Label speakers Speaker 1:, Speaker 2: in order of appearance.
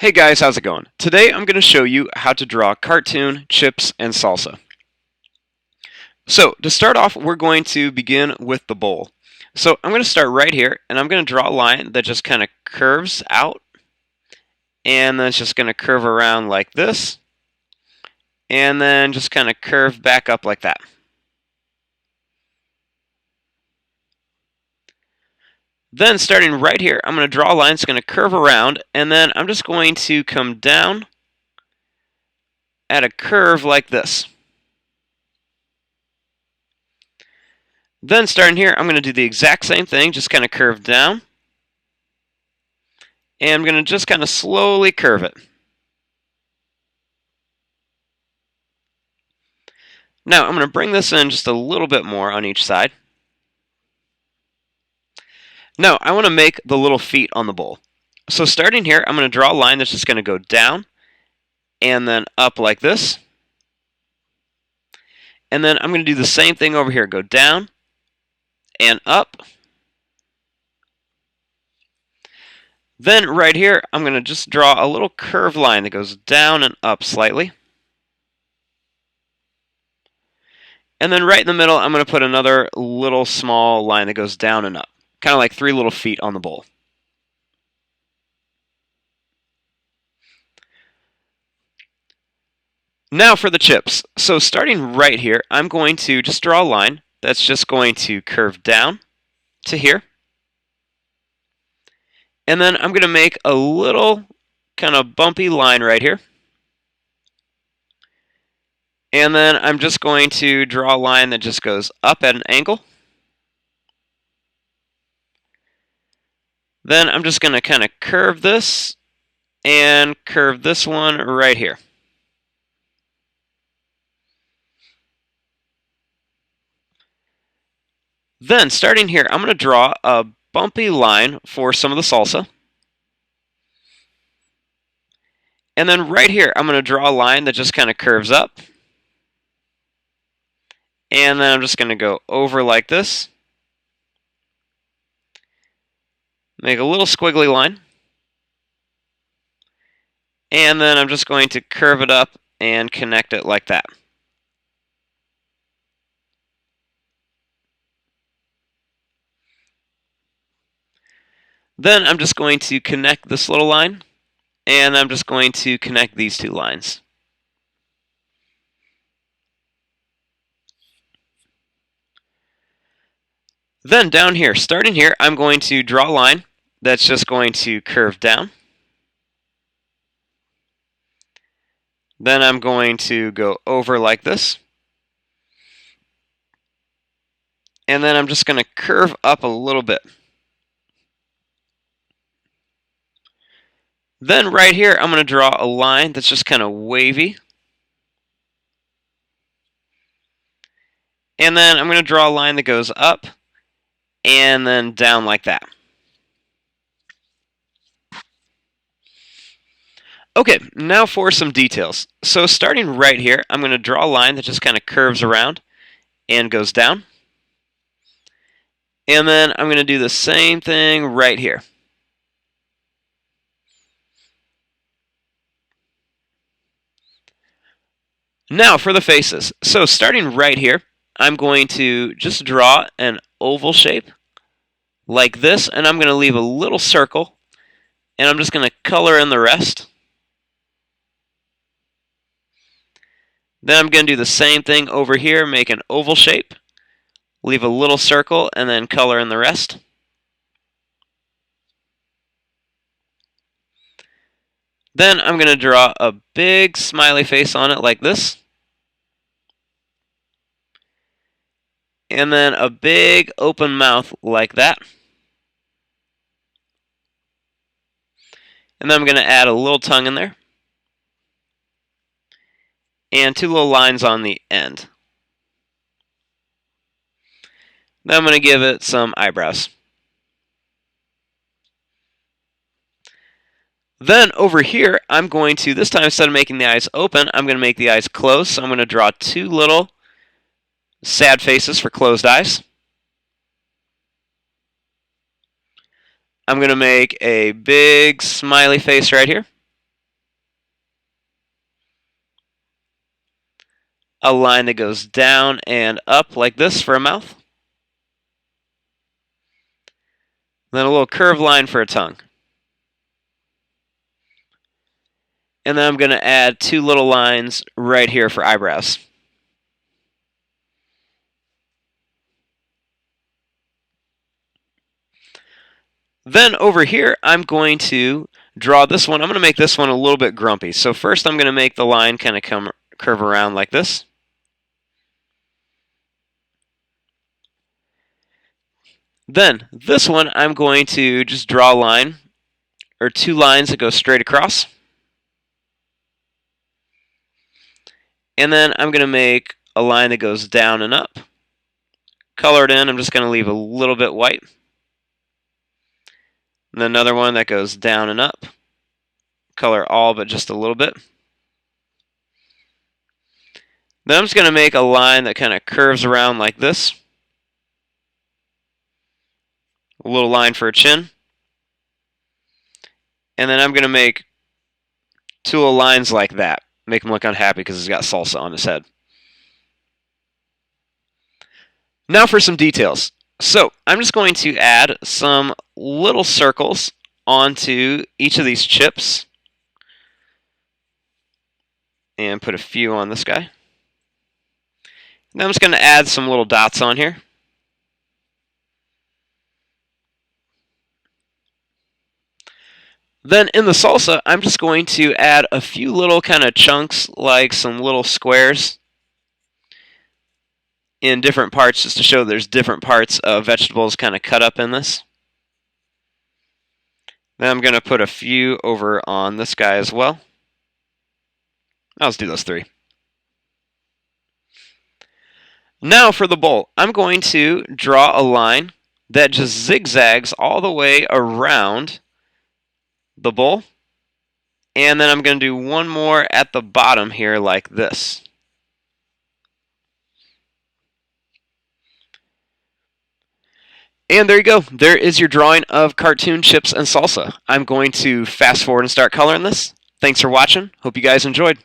Speaker 1: Hey guys, how's it going? Today I'm going to show you how to draw cartoon Chips and Salsa. So to start off, we're going to begin with the bowl. So I'm going to start right here, and I'm going to draw a line that just kind of curves out, and then it's just going to curve around like this, and then just kind of curve back up like that. Then starting right here, I'm going to draw a line that's going to curve around, and then I'm just going to come down at a curve like this. Then starting here, I'm going to do the exact same thing, just kind of curve down. And I'm going to just kind of slowly curve it. Now I'm going to bring this in just a little bit more on each side. Now I want to make the little feet on the bowl. So starting here, I'm going to draw a line that's just going to go down and then up like this. And then I'm going to do the same thing over here. Go down and up. Then right here, I'm going to just draw a little curved line that goes down and up slightly. And then right in the middle, I'm going to put another little small line that goes down and up. Kind of like three little feet on the bowl. Now for the chips. So starting right here, I'm going to just draw a line that's just going to curve down to here. And then I'm going to make a little kind of bumpy line right here. And then I'm just going to draw a line that just goes up at an angle. Then I'm just going to kind of curve this and curve this one right here. Then starting here, I'm going to draw a bumpy line for some of the salsa. And then right here, I'm going to draw a line that just kind of curves up. And then I'm just going to go over like this. Make a little squiggly line. And then I'm just going to curve it up and connect it like that. Then I'm just going to connect this little line. And I'm just going to connect these two lines. Then down here, starting here, I'm going to draw a line that's just going to curve down. Then I'm going to go over like this. And then I'm just going to curve up a little bit. Then right here, I'm going to draw a line that's just kind of wavy. And then I'm going to draw a line that goes up and then down like that. Okay, now for some details. So starting right here, I'm going to draw a line that just kind of curves around and goes down. And then I'm going to do the same thing right here. Now for the faces. So starting right here, I'm going to just draw an oval shape like this, and I'm going to leave a little circle, and I'm just going to color in the rest. Then I'm going to do the same thing over here, make an oval shape, leave a little circle, and then color in the rest. Then I'm going to draw a big smiley face on it like this. And then a big open mouth like that. And then I'm going to add a little tongue in there. And two little lines on the end. Then I'm going to give it some eyebrows. Then over here, I'm going to, this time instead of making the eyes open, I'm going to make the eyes closed. So I'm going to draw two little sad faces for closed eyes. I'm going to make a big smiley face right here. a line that goes down and up like this for a mouth. Then a little curved line for a tongue. And then I'm going to add 2 little lines right here for eyebrows. Then over here, I'm going to draw this one. I'm going to make this one a little bit grumpy. So first I'm going to make the line kind of curve around like this. Then this one, I'm going to just draw a line, or 2 lines that go straight across. And then I'm going to make a line that goes down and up. Color it in, I'm just going to leave a little bit white. And then another one that goes down and up. Color all but just a little bit. Then I'm just going to make a line that kind of curves around like this. A little line for a chin. And then I'm going to make 2 little lines like that. Make him look unhappy because he's got salsa on his head. Now for some details. So I'm just going to add some little circles onto each of these chips. And put a few on this guy. Now I'm just going to add some little dots on here. Then in the salsa, I'm just going to add a few little kind of chunks, like some little squares in different parts, just to show there's different parts of vegetables kind of cut up in this. Then I'm going to put a few over on this guy as well. I'll just do those 3. Now for the bowl, I'm going to draw a line that just zigzags all the way around the bowl. And then I'm going to do one more at the bottom here like this. And there you go. There is your drawing of cartoon chips and salsa. I'm going to fast forward and start coloring this. Thanks for watching. Hope you guys enjoyed.